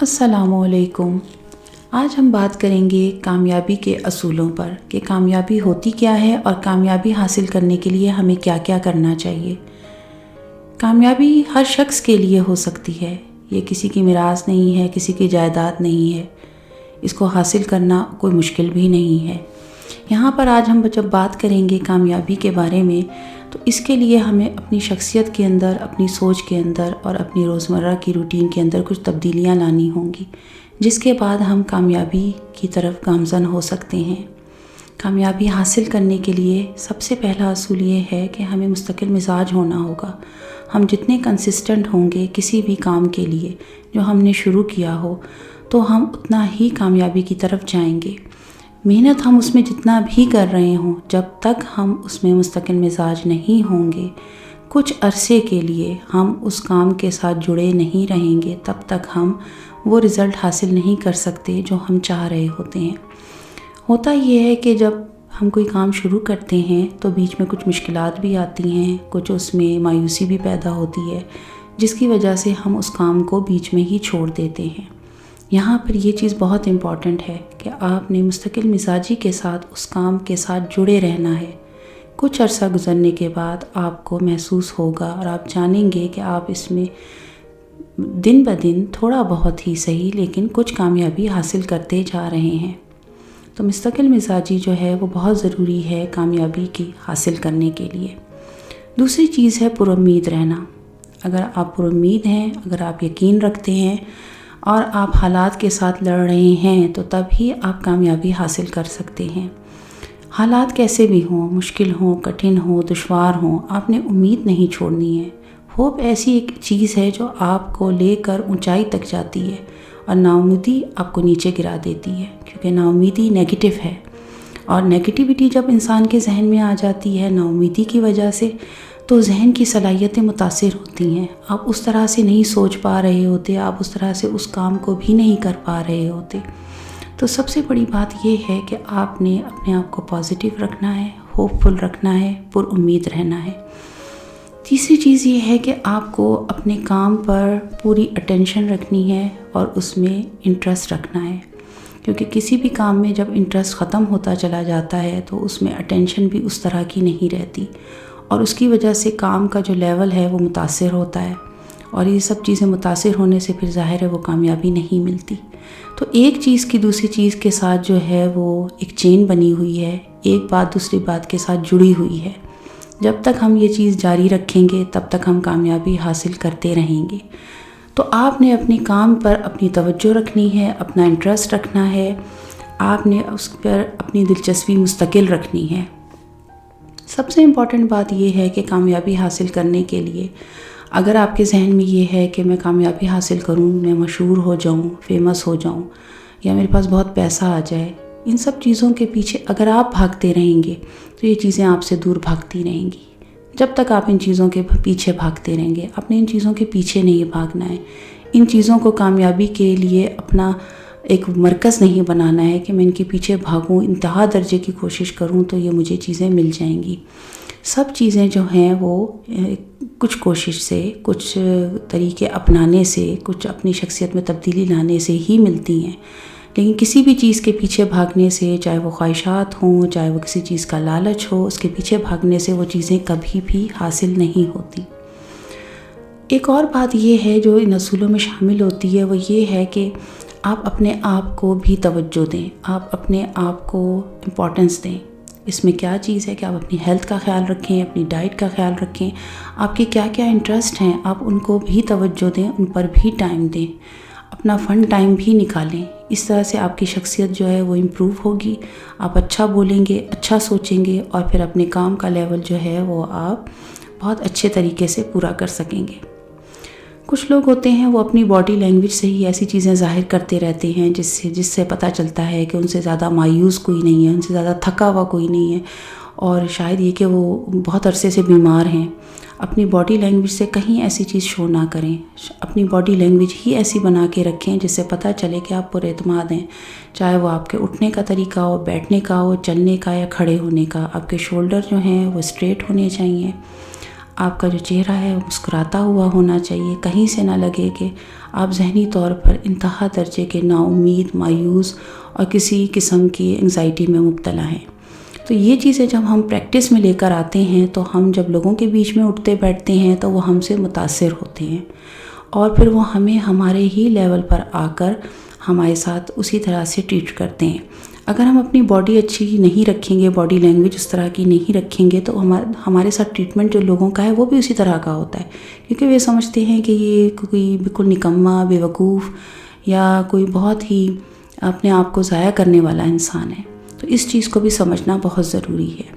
السلام علیکم۔ آج ہم بات کریں گے کامیابی کے اصولوں پر کہ کامیابی ہوتی کیا ہے اور کامیابی حاصل کرنے کے لیے ہمیں کیا کیا کرنا چاہیے۔ کامیابی ہر شخص کے لیے ہو سکتی ہے، یہ کسی کی میراث نہیں ہے، کسی کی جائیداد نہیں ہے، اس کو حاصل کرنا کوئی مشکل بھی نہیں ہے۔ یہاں پر آج ہم جب بات کریں گے کامیابی کے بارے میں تو اس کے لیے ہمیں اپنی شخصیت کے اندر، اپنی سوچ کے اندر اور اپنی روزمرہ کی روٹین کے اندر کچھ تبدیلیاں لانی ہوں گی، جس کے بعد ہم کامیابی کی طرف گامزن ہو سکتے ہیں۔ کامیابی حاصل کرنے کے لیے سب سے پہلا اصول یہ ہے کہ ہمیں مستقل مزاج ہونا ہوگا۔ ہم جتنے کنسسٹنٹ ہوں گے کسی بھی کام کے لیے جو ہم نے شروع کیا ہو تو ہم اتنا ہی کامیابی کی طرف جائیں گے۔ محنت ہم اس میں جتنا بھی کر رہے ہوں، جب تک ہم اس میں مستقل مزاج نہیں ہوں گے، کچھ عرصے کے لیے ہم اس کام کے ساتھ جڑے نہیں رہیں گے، تب تک ہم وہ رزلٹ حاصل نہیں کر سکتے جو ہم چاہ رہے ہوتے ہیں۔ ہوتا یہ ہے کہ جب ہم کوئی کام شروع کرتے ہیں تو بیچ میں کچھ مشکلات بھی آتی ہیں، کچھ اس میں مایوسی بھی پیدا ہوتی ہے، جس کی وجہ سے ہم اس کام کو بیچ میں ہی چھوڑ دیتے ہیں۔ یہاں پر یہ چیز بہت امپورٹنٹ ہے کہ آپ نے مستقل مزاجی کے ساتھ اس کام کے ساتھ جڑے رہنا ہے۔ کچھ عرصہ گزرنے کے بعد آپ کو محسوس ہوگا اور آپ جانیں گے کہ آپ اس میں دن بدن تھوڑا بہت ہی صحیح لیکن کچھ کامیابی حاصل کرتے جا رہے ہیں۔ تو مستقل مزاجی جو ہے وہ بہت ضروری ہے کامیابی کی حاصل کرنے کے لیے۔ دوسری چیز ہے پر امید رہنا۔ اگر آپ پر امید ہیں، اگر آپ یقین رکھتے ہیں اور آپ حالات کے ساتھ لڑ رہے ہیں تو تب ہی آپ کامیابی حاصل کر سکتے ہیں۔ حالات کیسے بھی ہوں، مشکل ہوں، کٹھن ہوں، دشوار ہوں، آپ نے امید نہیں چھوڑنی ہے۔ ہوپ ایسی ایک چیز ہے جو آپ کو لے کر اونچائی تک جاتی ہے اور ناامیدی آپ کو نیچے گرا دیتی ہے، کیونکہ ناامیدی نیگیٹو ہے اور نیگیٹیوٹی جب انسان کے ذہن میں آ جاتی ہے ناامیدی کی وجہ سے تو ذہن کی صلاحیتیں متاثر ہوتی ہیں۔ آپ اس طرح سے نہیں سوچ پا رہے ہوتے، آپ اس طرح سے اس کام کو بھی نہیں کر پا رہے ہوتے۔ تو سب سے بڑی بات یہ ہے کہ آپ نے اپنے آپ کو پازیٹیو رکھنا ہے، ہوپ فل رکھنا ہے، پر امید رہنا ہے۔ تیسری چیز یہ ہے کہ آپ کو اپنے کام پر پوری اٹینشن رکھنی ہے اور اس میں انٹرسٹ رکھنا ہے، کیونکہ کسی بھی کام میں جب انٹرسٹ ختم ہوتا چلا جاتا ہے تو اس میں اٹینشن بھی اس طرح کی نہیں رہتی اور اس کی وجہ سے کام کا جو لیول ہے وہ متاثر ہوتا ہے اور یہ سب چیزیں متاثر ہونے سے پھر ظاہر ہے وہ کامیابی نہیں ملتی۔ تو ایک چیز کی دوسری چیز کے ساتھ جو ہے وہ ایک چین بنی ہوئی ہے، ایک بات دوسری بات کے ساتھ جڑی ہوئی ہے۔ جب تک ہم یہ چیز جاری رکھیں گے تب تک ہم کامیابی حاصل کرتے رہیں گے۔ تو آپ نے اپنے کام پر اپنی توجہ رکھنی ہے، اپنا انٹرسٹ رکھنا ہے، آپ نے اس پر اپنی دلچسپی مستقل رکھنی ہے۔ سب سے امپورٹنٹ بات یہ ہے کہ کامیابی حاصل کرنے کے لیے اگر آپ کے ذہن میں یہ ہے کہ میں کامیابی حاصل کروں، میں مشہور ہو جاؤں، فیمس ہو جاؤں یا میرے پاس بہت پیسہ آ جائے، ان سب چیزوں کے پیچھے اگر آپ بھاگتے رہیں گے تو یہ چیزیں آپ سے دور بھاگتی رہیں گی۔ جب تک آپ ان چیزوں کے پیچھے بھاگتے رہیں گے، آپ نے ان چیزوں کے پیچھے نہیں بھاگنا ہے، ان چیزوں کو کامیابی کے لیے اپنا ایک مرکز نہیں بنانا ہے کہ میں ان کے پیچھے بھاگوں، انتہا درجے کی کوشش کروں تو یہ مجھے چیزیں مل جائیں گی۔ سب چیزیں جو ہیں وہ کچھ کوشش سے، کچھ طریقے اپنانے سے، کچھ اپنی شخصیت میں تبدیلی لانے سے ہی ملتی ہیں، لیکن کسی بھی چیز کے پیچھے بھاگنے سے، چاہے وہ خواہشات ہوں، چاہے وہ کسی چیز کا لالچ ہو، اس کے پیچھے بھاگنے سے وہ چیزیں کبھی بھی حاصل نہیں ہوتی۔ ایک اور بات یہ ہے جو ان اصولوں میں شامل ہوتی ہے، وہ یہ ہے کہ آپ اپنے آپ کو بھی توجہ دیں، آپ اپنے آپ کو امپورٹنس دیں۔ اس میں کیا چیز ہے کہ آپ اپنی ہیلتھ کا خیال رکھیں، اپنی ڈائٹ کا خیال رکھیں، آپ کے کیا کیا انٹرسٹ ہیں آپ ان کو بھی توجہ دیں، ان پر بھی ٹائم دیں، اپنا فن ٹائم بھی نکالیں۔ اس طرح سے آپ کی شخصیت جو ہے وہ امپروو ہوگی، آپ اچھا بولیں گے، اچھا سوچیں گے اور پھر اپنے کام کا لیول جو ہے وہ آپ بہت اچھے طریقے سے پورا کر سکیں گے۔ کچھ لوگ ہوتے ہیں وہ اپنی باڈی لینگویج سے ہی ایسی چیزیں ظاہر کرتے رہتے ہیں جس سے پتہ چلتا ہے کہ ان سے زیادہ مایوس کوئی نہیں ہے، ان سے زیادہ تھکا ہوا کوئی نہیں ہے، اور شاید یہ کہ وہ بہت عرصے سے بیمار ہیں۔ اپنی باڈی لینگویج سے کہیں ایسی چیز شو نہ کریں، اپنی باڈی لینگویج ہی ایسی بنا کے رکھیں جس سے پتہ چلے کہ آپ پر اعتماد ہیں، چاہے وہ آپ کے اٹھنے کا طریقہ ہو، بیٹھنے کا ہو، چلنے کا یا کھڑے ہونے کا۔ آپ کے شولڈر جو ہیں وہ اسٹریٹ ہونے چاہیے، آپ کا جو چہرہ ہے وہ مسکراتا ہوا ہونا چاہیے، کہیں سے نہ لگے کہ آپ ذہنی طور پر انتہا درجے کے نا امید، مایوس اور کسی قسم کی انگزائٹی میں مبتلا ہیں۔ تو یہ چیزیں جب ہم پریکٹس میں لے کر آتے ہیں تو ہم جب لوگوں کے بیچ میں اٹھتے بیٹھتے ہیں تو وہ ہم سے متاثر ہوتے ہیں، اور پھر وہ ہمیں ہمارے ہی لیول پر آ کر ہمارے ساتھ اسی طرح سے ٹریٹ کرتے ہیں۔ اگر ہم اپنی باڈی اچھی نہیں رکھیں گے، باڈی لینگویج اس طرح کی نہیں رکھیں گے، تو ہمارے ساتھ ٹریٹمنٹ جو لوگوں کا ہے وہ بھی اسی طرح کا ہوتا ہے، کیونکہ وہ سمجھتے ہیں کہ یہ کوئی بالکل نکما، بے وقوف یا کوئی بہت ہی اپنے آپ کو ضائع کرنے والا انسان ہے۔ تو اس چیز کو بھی سمجھنا بہت ضروری ہے۔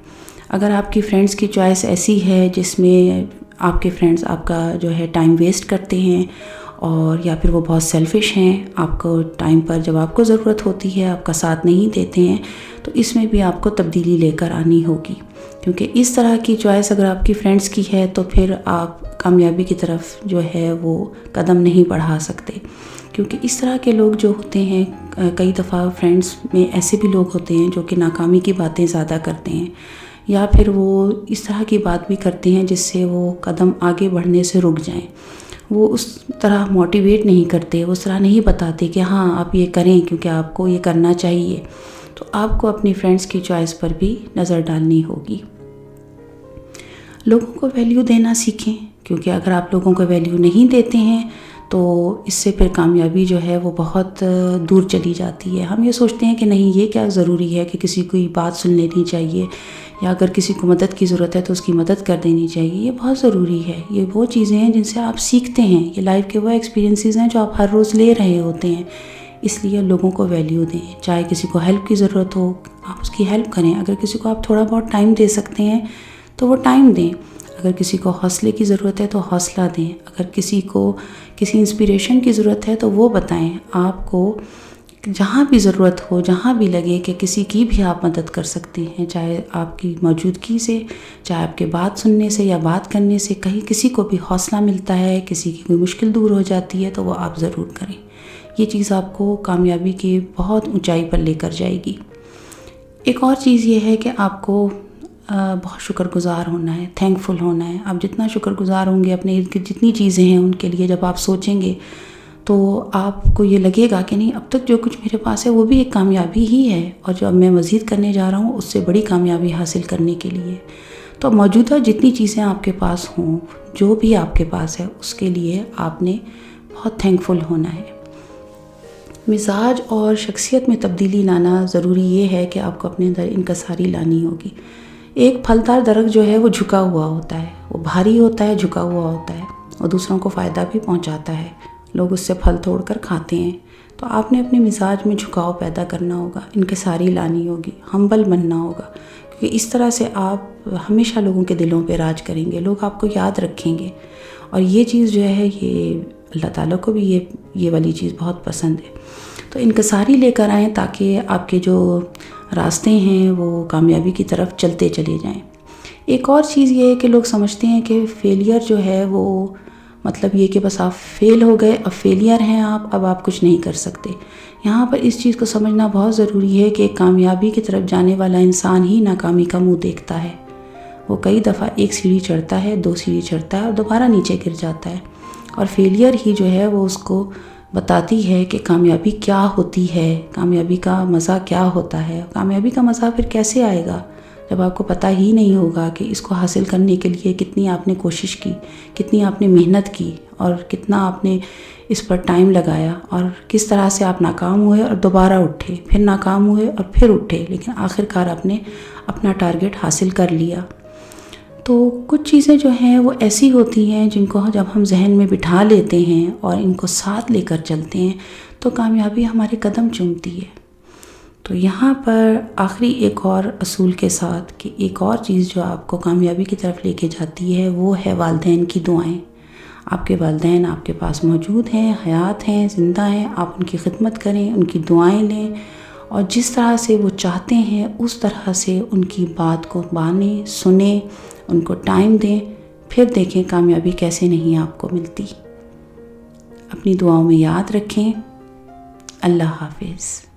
اگر آپ کی فرینڈس کی چوائس ایسی ہے جس میں آپ کے فرینڈس آپ کا جو ہے ٹائم ویسٹ کرتے ہیں، اور یا پھر وہ بہت سیلفش ہیں، آپ کو ٹائم پر جب آپ کو ضرورت ہوتی ہے آپ کا ساتھ نہیں دیتے ہیں، تو اس میں بھی آپ کو تبدیلی لے کر آنی ہوگی، کیونکہ اس طرح کی چوائس اگر آپ کی فرینڈس کی ہے تو پھر آپ کامیابی کی طرف جو ہے وہ قدم نہیں بڑھا سکتے۔ کیونکہ اس طرح کے لوگ جو ہوتے ہیں، کئی دفعہ فرینڈس میں ایسے بھی لوگ ہوتے ہیں جو کہ ناکامی کی باتیں زیادہ کرتے ہیں، یا پھر وہ اس طرح کی بات بھی کرتے ہیں جس سے وہ قدم آگے بڑھنے سے رک جائیں۔ وہ اس طرح موٹیویٹ نہیں کرتے، وہ اس طرح نہیں بتاتے کہ ہاں آپ یہ کریں کیونکہ آپ کو یہ کرنا چاہیے۔ تو آپ کو اپنی فرینڈس کی چوائس پر بھی نظر ڈالنی ہوگی۔ لوگوں کو ویلیو دینا سیکھیں، کیونکہ اگر آپ لوگوں کو ویلیو نہیں دیتے ہیں تو اس سے پھر کامیابی جو ہے وہ بہت دور چلی جاتی ہے۔ ہم یہ سوچتے ہیں کہ نہیں، یہ کیا ضروری ہے کہ کسی کو بات سن لینی چاہیے، یا اگر کسی کو مدد کی ضرورت ہے تو اس کی مدد کر دینی چاہیے۔ یہ بہت ضروری ہے، یہ وہ چیزیں ہیں جن سے آپ سیکھتے ہیں، یہ لائف کے وہ ایکسپیرینسز ہیں جو آپ ہر روز لے رہے ہوتے ہیں۔ اس لیے لوگوں کو ویلیو دیں، چاہے کسی کو ہیلپ کی ضرورت ہو آپ اس کی ہیلپ کریں، اگر کسی کو آپ تھوڑا بہت ٹائم دے سکتے ہیں تو وہ ٹائم دیں، اگر کسی کو حوصلے کی ضرورت ہے تو حوصلہ دیں، اگر کسی کو کسی انسپیریشن کی ضرورت ہے تو وہ بتائیں۔ آپ کو جہاں بھی ضرورت ہو، جہاں بھی لگے کہ کسی کی بھی آپ مدد کر سکتے ہیں، چاہے آپ کی موجودگی سے، چاہے آپ کے بات سننے سے یا بات کرنے سے، کہیں کسی کو بھی حوصلہ ملتا ہے، کسی کی کوئی مشکل دور ہو جاتی ہے تو وہ آپ ضرور کریں۔ یہ چیز آپ کو کامیابی کی بہت اونچائی پر لے کر جائے گی۔ ایک اور چیز یہ ہے کہ آپ کو بہت شکر گزار ہونا ہے، تھینک فل ہونا ہے۔ آپ جتنا شکر گزار ہوں گے اپنے ارد گرد جتنی چیزیں ہیں ان کے لیے، جب آپ سوچیں گے تو آپ کو یہ لگے گا کہ نہیں، اب تک جو کچھ میرے پاس ہے وہ بھی ایک کامیابی ہی ہے، اور جو اب میں مزید کرنے جا رہا ہوں اس سے بڑی کامیابی حاصل کرنے کے لیے۔ تو موجودہ جتنی چیزیں آپ کے پاس ہوں، جو بھی آپ کے پاس ہے، اس کے لیے آپ نے بہت تھینک فل ہونا ہے۔ مزاج اور شخصیت میں تبدیلی لانا ضروری یہ ہے کہ آپ کو اپنے اندر انکساری لانی ہوگی۔ ایک پھلدار درخت جو ہے وہ جھکا ہوا ہوتا ہے، وہ بھاری ہوتا ہے، جھکا ہوا ہوتا ہے، اور دوسروں کو فائدہ بھی پہنچاتا ہے، لوگ اس سے پھل توڑ کر کھاتے ہیں۔ تو آپ نے اپنے مزاج میں جھکاؤ پیدا کرنا ہوگا، انکساری لانی ہوگی، ہمبل بننا ہوگا، کیونکہ اس طرح سے آپ ہمیشہ لوگوں کے دلوں پہ راج کریں گے، لوگ آپ کو یاد رکھیں گے۔ اور یہ چیز جو ہے یہ اللہ تعالیٰ کو بھی یہ والی چیز بہت پسند ہے۔ تو انکساری لے کر آئیں تاکہ آپ کے جو راستے ہیں وہ کامیابی کی طرف چلتے چلے جائیں۔ ایک اور چیز یہ ہے کہ لوگ سمجھتے ہیں کہ فیلئر جو ہے وہ مطلب یہ کہ بس آپ فیل ہو گئے، اب فیلئر ہیں آپ، اب آپ کچھ نہیں کر سکتے۔ یہاں پر اس چیز کو سمجھنا بہت ضروری ہے کہ کامیابی کی طرف جانے والا انسان ہی ناکامی کا منہ دیکھتا ہے۔ وہ کئی دفعہ ایک سیڑھی چڑھتا ہے، 2 سیڑھی چڑھتا ہے اور دوبارہ نیچے گر جاتا ہے، اور فیلئر ہی جو ہے وہ اس کو بتاتی ہے کہ کامیابی کیا ہوتی ہے، کامیابی کا مزہ کیا ہوتا ہے۔ کامیابی کا مزہ پھر کیسے آئے گا جب آپ کو پتہ ہی نہیں ہوگا کہ اس کو حاصل کرنے کے لیے کتنی آپ نے کوشش کی، کتنی آپ نے محنت کی، اور کتنا آپ نے اس پر ٹائم لگایا، اور کس طرح سے آپ ناکام ہوئے اور دوبارہ اٹھے، پھر ناکام ہوئے اور پھر اٹھے، لیکن آخر کار آپ نے اپنا ٹارگٹ حاصل کر لیا۔ تو کچھ چیزیں جو ہیں وہ ایسی ہوتی ہیں جن کو جب ہم ذہن میں بٹھا لیتے ہیں اور ان کو ساتھ لے کر چلتے ہیں تو کامیابی ہمارے قدم چومتی ہے۔ تو یہاں پر آخری ایک اور اصول کے ساتھ کہ ایک اور چیز جو آپ کو کامیابی کی طرف لے کے جاتی ہے وہ ہے والدین کی دعائیں۔ آپ کے والدین آپ کے پاس موجود ہیں، حیات ہیں، زندہ ہیں، آپ ان کی خدمت کریں، ان کی دعائیں لیں، اور جس طرح سے وہ چاہتے ہیں اس طرح سے ان کی بات کو مانیں، سنیں، ان کو ٹائم دیں، پھر دیکھیں کامیابی کیسے نہیں آپ کو ملتی۔ اپنی دعاؤں میں یاد رکھیں۔ اللہ حافظ۔